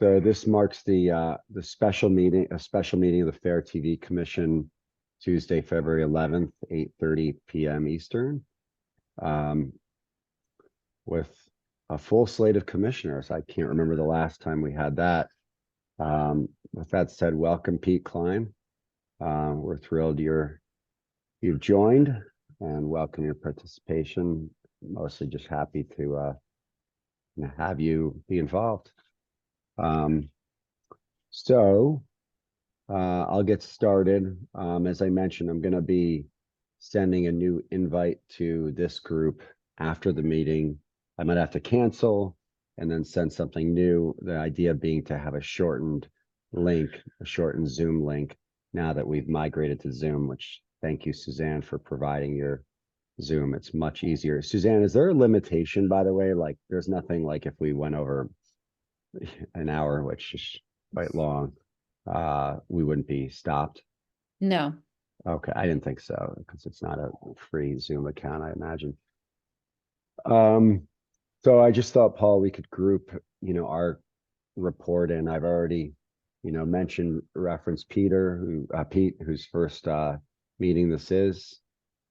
So this marks the special meeting, a special meeting of the FairTV Commission, Tuesday, February 11th, 8:30 p.m. Eastern, with a full slate of commissioners. I can't remember the last time we had that. With that said, welcome, Pete Klein. We're thrilled you've joined and welcome your participation. Mostly just happy to have you be involved. I'll get started. As I mentioned, I'm going to be sending a new invite to this group after the meeting. I might have to cancel and then send something new. The idea being to have a shortened link, a shortened Zoom link, now that we've migrated to Zoom, which thank you, Suzanne, for providing your Zoom. It's much easier. Suzanne, is there a limitation, by the way? Like there's nothing like if we went over an hour, which is quite long, we wouldn't be stopped? No. Okay, I didn't think so because it's not a free Zoom account, I imagine. So I just thought, Paul, we could group, our report in. I've already, mentioned reference Pete, whose first meeting this is,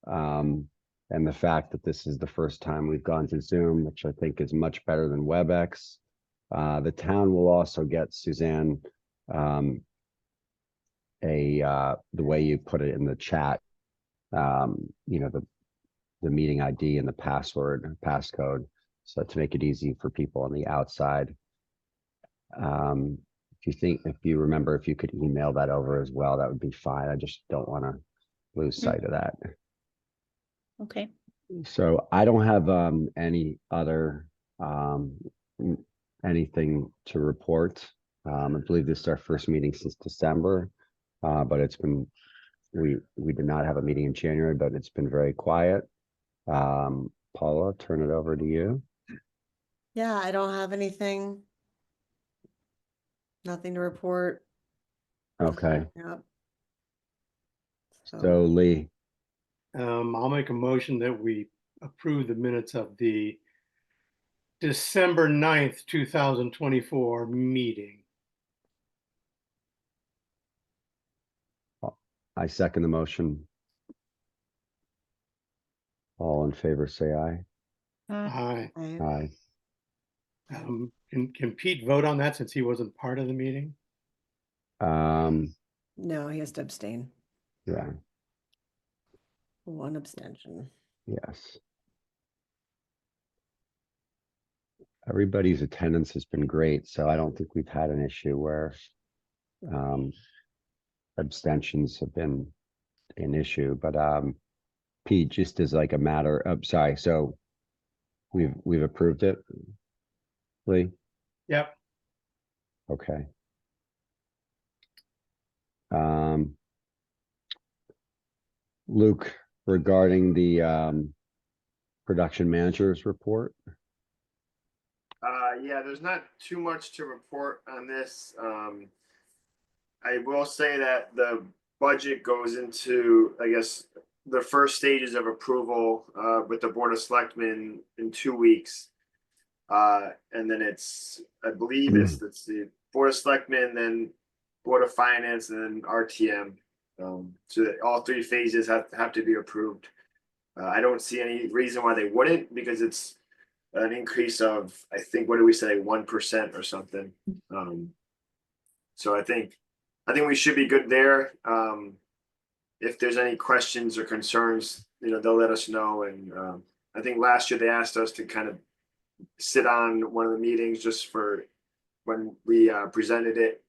and the fact that this is the first time we've gone to Zoom, which I think is much better than WebEx. The town will also get, Suzanne, the way you put it in the chat, the meeting ID and the passcode, so to make it easy for people on the outside. If you remember, if you could email that over as well, that would be fine. I just don't want to lose sight of that. Okay. So I don't have any other anything to report. I believe this is our first meeting since December, but it's been, we did not have a meeting in January, but it's been very quiet. Paula, turn it over to you. Yeah, I don't have anything. Nothing to report. Okay. Yep. So Lee. I'll make a motion that we approve the minutes of the December 9th, 2024 meeting. I second the motion. All in favor, say aye. Aye. Aye. Can Pete vote on that since he wasn't part of the meeting? No, he has to abstain. Yeah. One abstention. Yes. Everybody's attendance has been great, so I don't think we've had an issue where abstentions have been an issue. But Pete, just as like a matter of, sorry, so we've approved it, Lee? Yep. Okay. Luke, regarding the production manager's report. Yeah, there's not too much to report on this. I will say that the budget goes into, I guess, the first stages of approval with the Board of Selectmen in 2 weeks. And then it's, I believe it's the Board of Selectmen, then Board of Finance, and then RTM. So that all 3 phases have to be approved. I don't see any reason why they wouldn't, because it's an increase of, I think, what do we say, 1% or something. So I think we should be good there. If there's any questions or concerns, they'll let us know. And I think last year they asked us to kind of sit on one of the meetings just for when we presented it,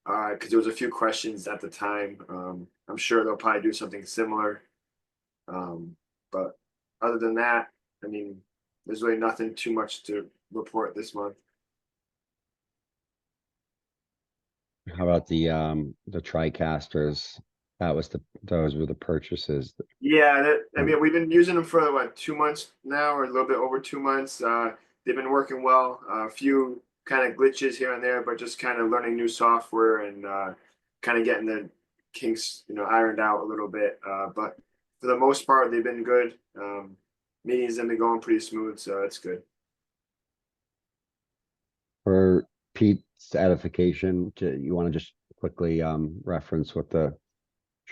because there was a few questions at the time. I'm sure they'll probably do something similar. But other than that, I mean, there's really nothing too much to report this month. How about the TriCasters? Those were the purchases. Yeah, I mean, we've been using them for what, 2 months now, or a little bit over 2 months. They've been working well. A few kind of glitches here and there, but just kind of learning new software and kind of getting the kinks, ironed out a little bit. But for the most part, they've been good. Meetings have been going pretty smooth, so it's good. For Pete, edification, you want to just quickly reference what the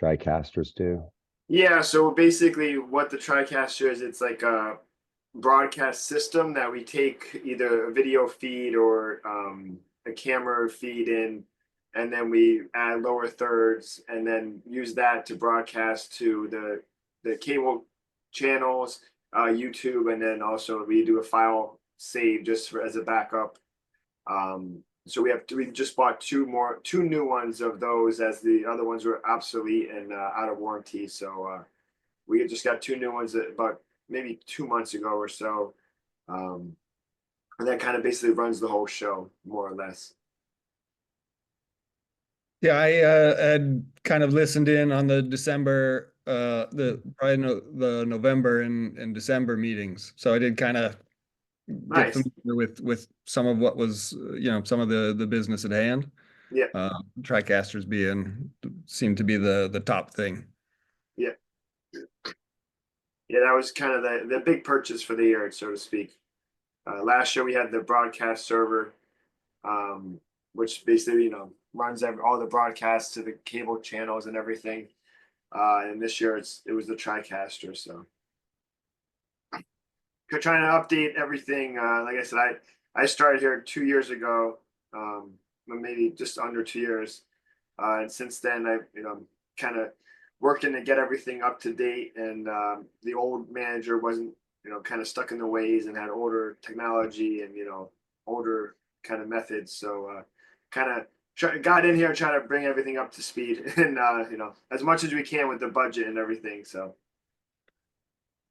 TriCasters do? Yeah, so basically what the TriCaster is, it's like a broadcast system that we take either a video feed or a camera feed in, and then we add lower thirds and then use that to broadcast to the cable channels, YouTube, and then also we do a file save just as a backup. So we just bought two new ones of those, as the other ones were obsolete and out of warranty. So we just got two new ones about maybe 2 months ago or so. And that kind of basically runs the whole show, more or less. Yeah, I had kind of listened in on the December, the November and December meetings. So I did kind of get Nice. familiar with some of what was, some of the business at hand. Yeah. TriCasters seemed to be the top thing. Yeah. Yeah, that was kind of the big purchase for the year, so to speak. Last year we had the broadcast server, which basically, runs all the broadcasts to the cable channels and everything. And this year it was the TriCaster. So trying to update everything. Like I said, I started here 2 years ago, maybe just under 2 years. And since then I've, kind of working to get everything up to date. And the old manager wasn't, kind of stuck in the ways and had older technology and, older kind of methods. So kind of got in here and trying to bring everything up to speed and, as much as we can with the budget and everything. So.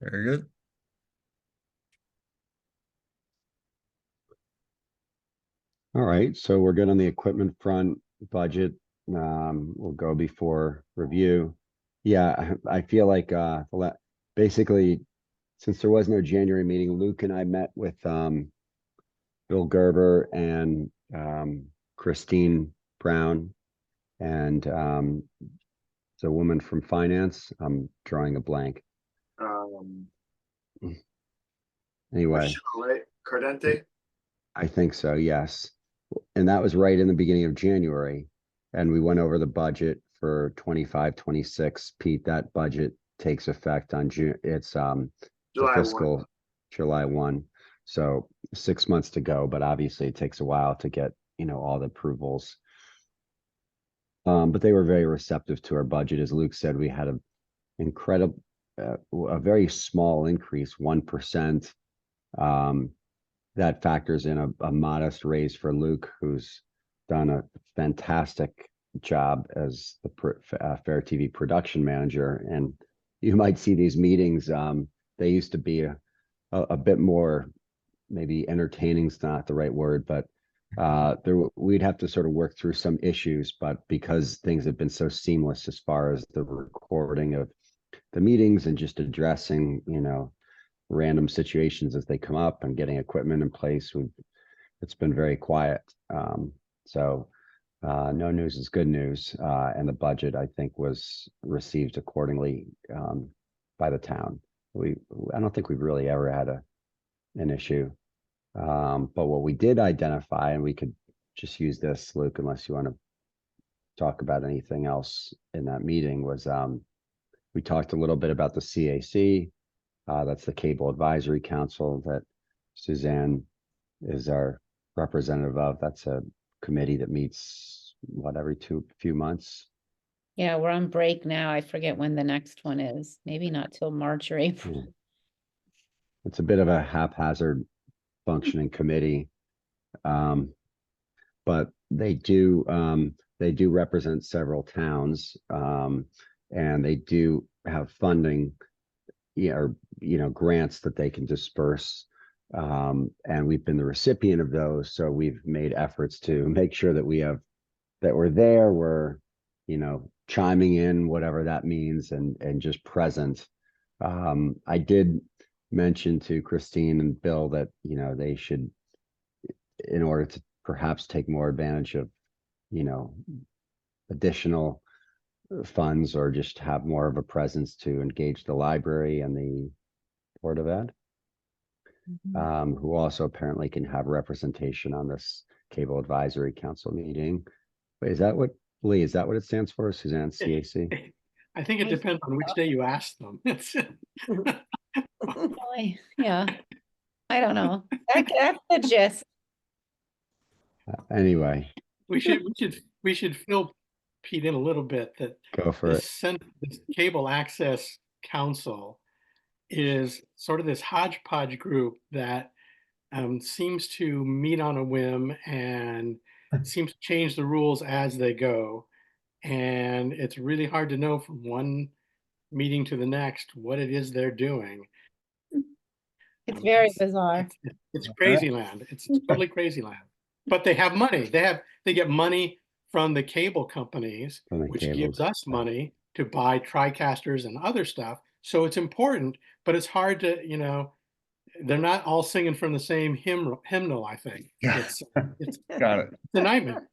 Very good. All right, so we're good on the equipment front. Budget will go before review. Yeah, I feel like basically, since there was no January meeting, Luke and I met with Bill Gerber and Christine Brown and the woman from finance. I'm drawing a blank. Anyway, Michelle, right? Cardente? I think so, yes. And that was right in the beginning of January. And we went over the budget for 25, 26. Pete, that budget takes effect on June. It's the July 1. fiscal July 1. So 6 months to go, but obviously it takes a while to get, all the approvals. But they were very receptive to our budget. As Luke said, we had a very small increase, 1%. That factors in a modest raise for Luke, who's done a fantastic job as the FairTV production manager. And you might see these meetings. They used to be a bit more, maybe entertaining is not the right word, but we'd have to sort of work through some issues. But because things have been so seamless as far as the recording of the meetings and just addressing, random situations as they come up and getting equipment in place, it's been very quiet. So no news is good news. And the budget, I think, was received accordingly by the town. I don't think we've really ever had an issue. But what we did identify, and we could just use this, Luke, unless you want to talk about anything else in that meeting, was we talked a little bit about the CAC. That's the Cable Advisory Council that Suzanne is our representative of. That's a committee that meets every few months. Yeah, we're on break now. I forget when the next one is. Maybe not till March or April. It's a bit of a haphazard functioning committee. But they do represent several towns, and they do have funding, or grants that they can disperse, and we've been the recipient of those. So we've made efforts to make sure that we're there. We're chiming in, whatever that means, and just present. I did mention to Christine and Bill that they should, in order to perhaps take more advantage of additional funds, or just have more of a presence, to engage the library and the Board of Ed, who also apparently can have representation on this Cable Advisory Council meeting. Wait, is that what, Lee, is that what it stands for? Suzanne, CAC? I think it I depends on which day you ask them. Really? Yeah. I don't know. That's the gist. Anyway, We should fill Pete in a little bit that go for it. this Cable Access Council is sort of this hodgepodge group that seems to meet on a whim and seems to change the rules as they go. And it's really hard to know from one meeting to the next what it is they're doing. It's very bizarre. It's crazy land. It's totally crazy land. But they have money. They get money from the cable companies, From the which cables. gives us money to buy TriCasters and other stuff. So it's important, but it's hard to, they're not all singing from the same hymnal, I think. Yeah. It's Got it. a nightmare.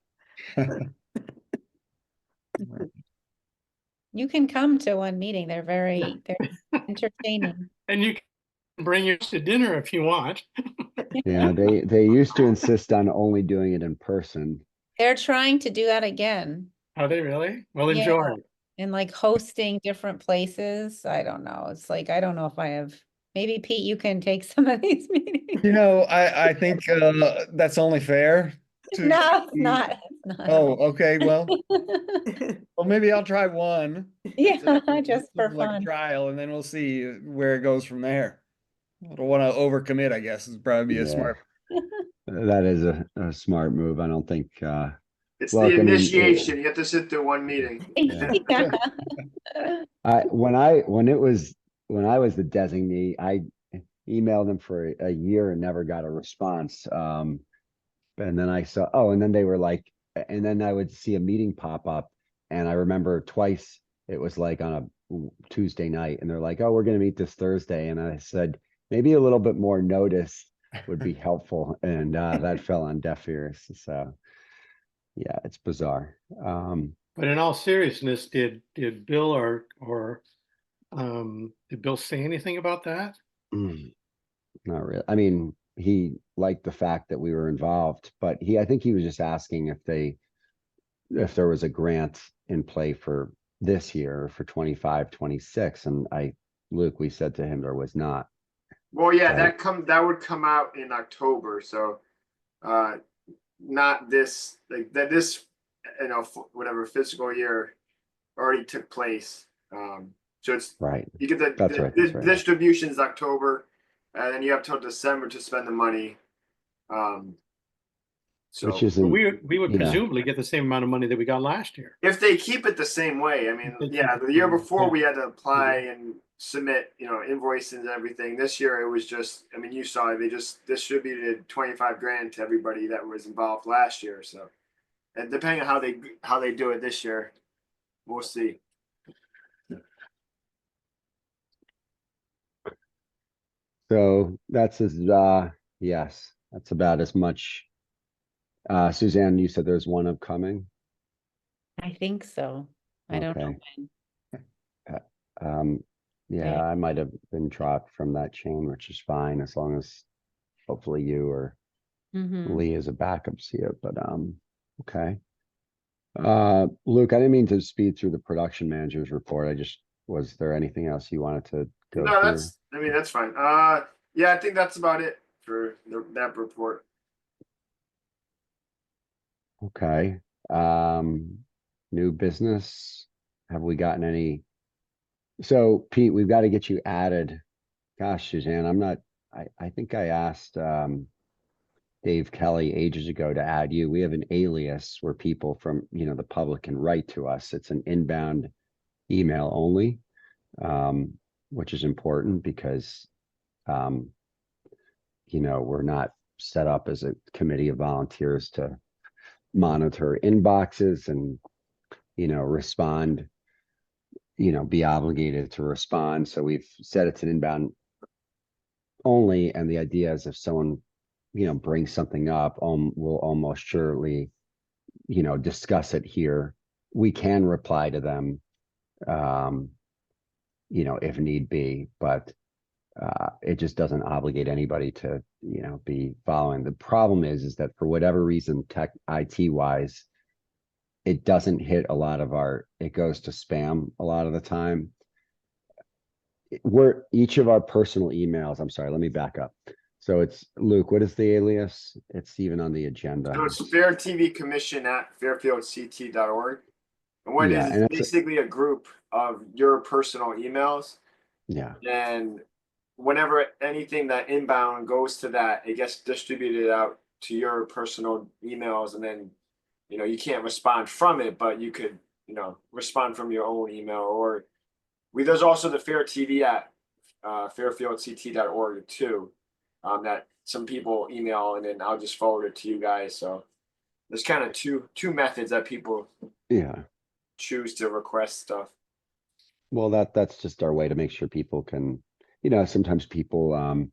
You can come to one meeting. They're entertaining. And you can bring yours to dinner if you want. Yeah, they used to insist on only doing it in person. They're trying to do that again Are they really? Well, Yeah. enjoy. and like hosting different places. I don't know. It's like, I don't know if I have, maybe Pete, you can take some of these meetings. I think that's only fair. to- No, it's not. It's not. Oh, okay, well, maybe I'll try one. Yeah, Something just for like a fun. trial, and then we'll see where it goes from there. I don't want to overcommit, I guess, is probably a Yeah. smart. That is a smart move. I don't think, It's Well, I the mean, initiation. You have to sit through one meeting. Yeah. Yeah. when I was the designee, I emailed them for a year and never got a response. And then I saw, and then they were like, and then I would see a meeting pop up, and I remember twice it was like on a Tuesday night, and they're like, "Oh, we're going to meet this Thursday," and I said maybe a little bit more notice would be helpful, and that fell on deaf ears. So yeah, it's bizarre. But in all seriousness, did Bill or did Bill say anything about that? Not really. I mean, he liked the fact that we were involved, but I think he was just asking if there was a grant in play for this year for 25, 26. And Luke, we said to him there was not. Well, yeah, Right. that would come out in October. So, not this this whatever fiscal year already took place. So it's Right. you get That's right, that's right. distribution's October, and then you have till December to spend the money. So Which isn't, We would yeah. presumably get the same amount of money that we got last year. if they keep it the same way, I mean, If they yeah, keep it the year the same way, before yeah. we had to apply and submit, invoices and everything. This year it was just, I mean, you saw it, they just distributed 25 grand to everybody that was involved last year. So, and depending on how they do it this year, we'll see. So that's yes, that's about as much. Suzanne, you said there's one upcoming. I think so. I don't know Okay. when. Yeah, I might have been dropped from that chain, which is fine as long as hopefully you or Mhm. Lee is a backup see it, but okay. Luke, I didn't mean to speed through the production manager's report. Was there anything else you wanted to go No, through? that's fine. Yeah, I think that's about it for that report. Okay. New business. Have we gotten any? So Pete, we've got to get you added. Gosh, Suzanne, I think I asked Dave Kelly ages ago to add you. We have an alias where people from, the public can write to us. It's an inbound email only, which is important because, we're not set up as a committee of volunteers to monitor inboxes and, respond, be obligated to respond. So we've said it's an inbound only. And the idea is if someone, brings something up, we'll almost surely, discuss it here. We can reply to them, if need be, but it just doesn't obligate anybody to be following. The problem is that for whatever reason, tech IT wise, it doesn't hit a lot of it goes to spam a lot of the time. We're each of our personal emails. I'm sorry, let me back up. So it's Luke, what is the alias? It's even on the agenda. So it's FairTV Commission at fairfieldct.org. And what it Yeah, is, and it's basically a group of your personal emails. Yeah. And whenever anything that inbound goes to that, it gets distributed out to your personal emails. And then, you can't respond from it, but you could, respond from your own email. Or there's also the Fair TV at fairfieldct.org too. That some people email and then I'll just forward it to you guys. So there's kind of two methods that people Yeah. choose to request stuff. Well, that's just our way to make sure people can, sometimes people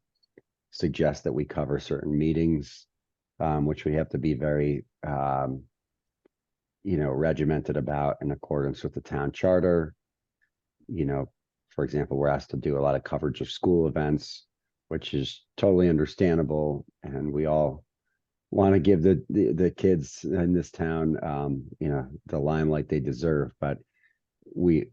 suggest that we cover certain meetings, which we have to be very regimented about in accordance with the town charter. For example, we're asked to do a lot of coverage of school events, which is totally understandable, and we all want to give the kids in this town the limelight they deserve, but we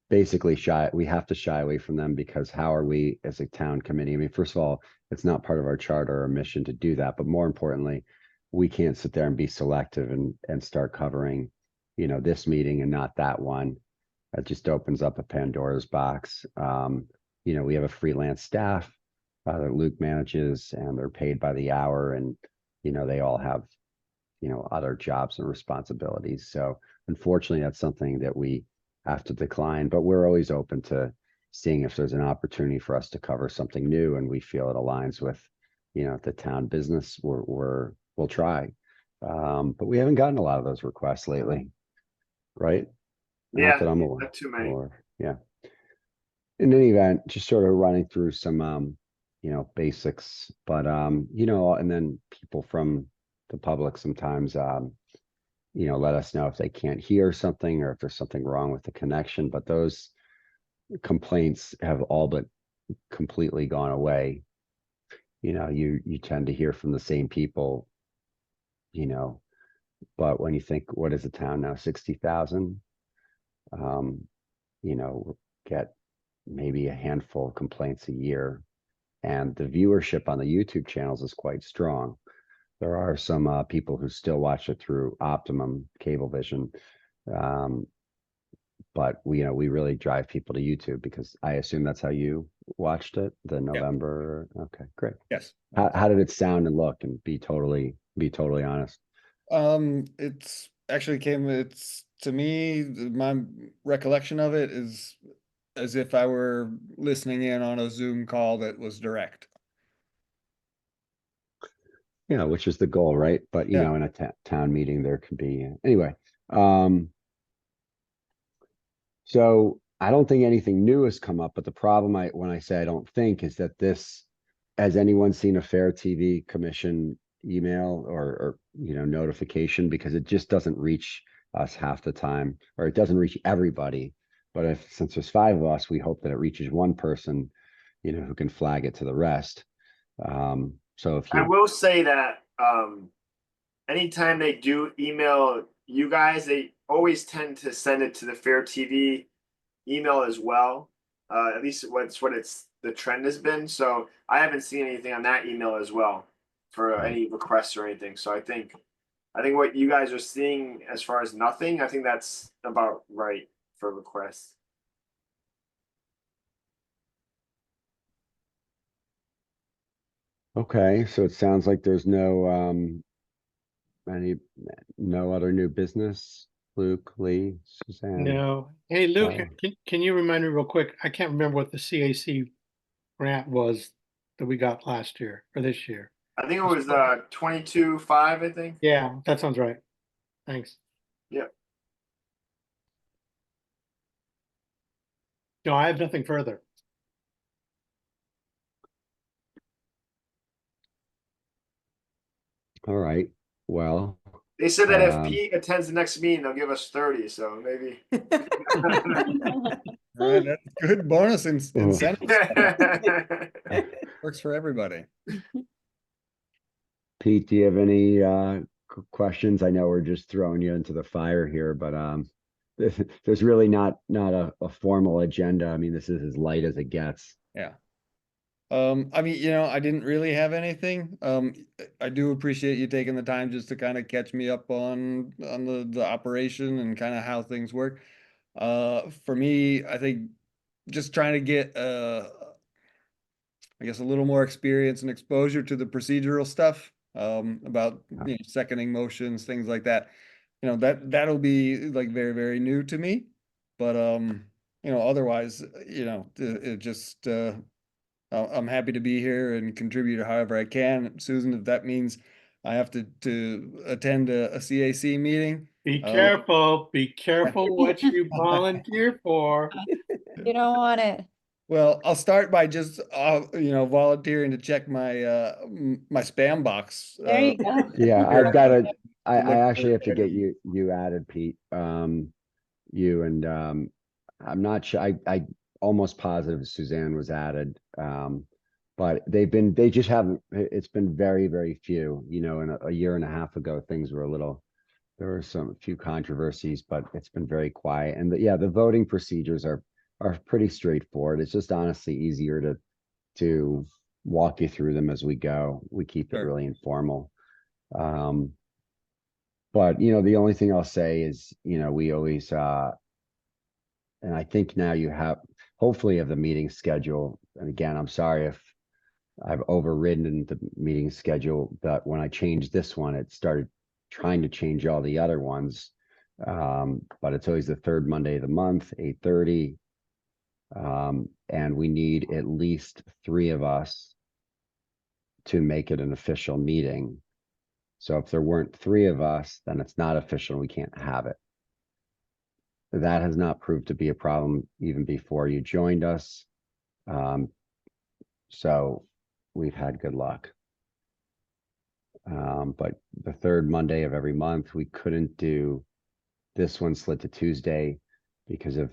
basically we have to shy away from them, because how are we as a town committee? I mean, first of all, it's not part of our charter or mission to do that, but more importantly, we can't sit there and be selective and start covering this meeting and not that one. That just opens up a Pandora's box. We have a freelance staff that Luke manages, and they're paid by the hour, and they all have other jobs and responsibilities. So unfortunately, that's something that we have to decline, but we're always open to seeing if there's an opportunity for us to cover something new and we feel it aligns with the town business. We'll try, but we haven't gotten a lot of those requests lately, right? Yeah, Not that I'm aware. not too many. Yeah. In any event, just sort of running through some basics, but and then people from the public sometimes let us know if they can't hear something or if there's something wrong with the connection, but those complaints have all but completely gone away. You tend to hear from the same people, but when you think, what is the town now, 60,000, get maybe a handful of complaints a year, and the viewership on the YouTube channels is quite strong. There are some people who still watch it through Optimum Cablevision, but we really drive people to YouTube, because I assume that's how you watched it, the November. Okay, great. Yes. How did it sound and look? And be totally honest. It's actually it's to me, my recollection of it is as if I were listening in on a Zoom call that was direct. Yeah, which is the goal, right? But Yeah. in a town meeting, there could be anyway. So I don't think anything new has come up, but the problem when I say I don't think is that has anyone seen a Fair TV Commission email or notification? Because it just doesn't reach us half the time, or it doesn't reach everybody. But since there's 5 of us, we hope that it reaches one person, who can flag it to the rest. So if I you, will say that anytime they do email you guys, they always tend to send it to the Fair TV email as well. At least the trend has been. So I haven't seen anything on that email as well for any requests or anything. So I think what you guys are seeing as far as nothing, I think that's about right for requests. okay, so it sounds like there's no other new business. Luke, Lee, Suzanne. No. Hey, Luke, Oh. can you remind me real quick? I can't remember what the CAC grant was that we got last year or this year. I think it was 22.5, I think. Yeah, that sounds right. Thanks. Yep. No, I have nothing further. All right. Well, They said that if Um, Pete attends the next meeting, they'll give us 30, so maybe. All right, that's good bonus incentive. Yeah, Works for everybody. Pete, do you have any questions? I know we're just throwing you into the fire here, but there's really not a formal agenda. I mean, this is as light as it gets. Yeah. I mean, I didn't really have anything. I do appreciate you taking the time just to kind of catch me up on the operation and kind of how things work. For me, I think just trying to get I guess a little more experience and exposure to the procedural stuff, about seconding motions, things like that. That'll be like very, very new to me. But otherwise, it just I'm happy to be here and contribute however I can. Susan, if that means I have to attend a CAC meeting. Be careful what you volunteer for. You don't want it. Well, I'll start by just volunteering to check my spam box. There you go. Yeah, Here, I've got to. to I look actually have to for- get you added, Pete. You and I'm not sure. I almost positive Suzanne was added. But they just haven't. It's been very, very few. In a year and a half ago, things were there were few controversies, but it's been very quiet. And the voting procedures are pretty straightforward. It's just honestly easier to walk you through them as we go. We keep it Sure. really informal. But the only thing I'll say is, we always and I think now you hopefully have the meeting schedule. And again, I'm sorry if I've overridden the meeting schedule, but when I changed this one, it started trying to change all the other ones. But it's always the third Monday of the month, 8:30. And we need at least 3 of us to make it an official meeting. So if there weren't 3 of us, then it's not official. We can't have it. That has not proved to be a problem even before you joined us. So we've had good luck. But the third Monday of every month, we couldn't do this one slid to Tuesday because of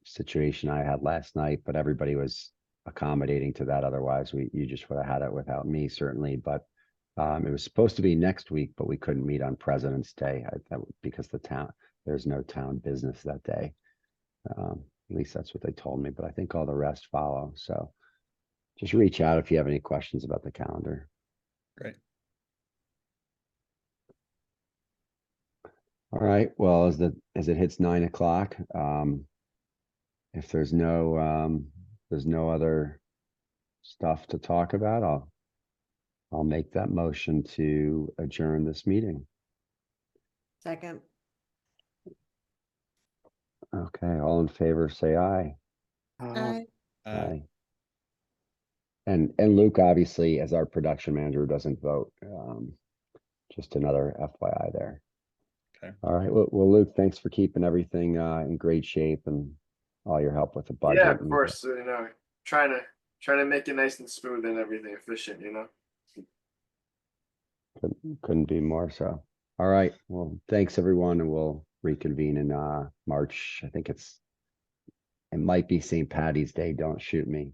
situation I had last night, but everybody was accommodating to that. Otherwise, you just would have had it without me, certainly. But it was supposed to be next week, but we couldn't meet on President's Day because there's no town business that day. At least that's what they told me, but I think all the rest follow. So just reach out if you have any questions about the calendar. Great. All right. Well, as it hits 9 o'clock, if there's no other stuff to talk about, I'll make that motion to adjourn this meeting. Second. Okay. All in favor, say aye. Aye. Aye. And Luke, obviously, as our production manager, doesn't vote. Just another FYI there. Okay. All right. Well, Luke, thanks for keeping everything in great shape and all your help with the budget. Yeah, of course. Trying to make it nice and smooth and everything efficient. Couldn't be more so. All right. Well, thanks everyone, and we'll reconvene in March. I think it might be St. Patty's Day. Don't shoot me.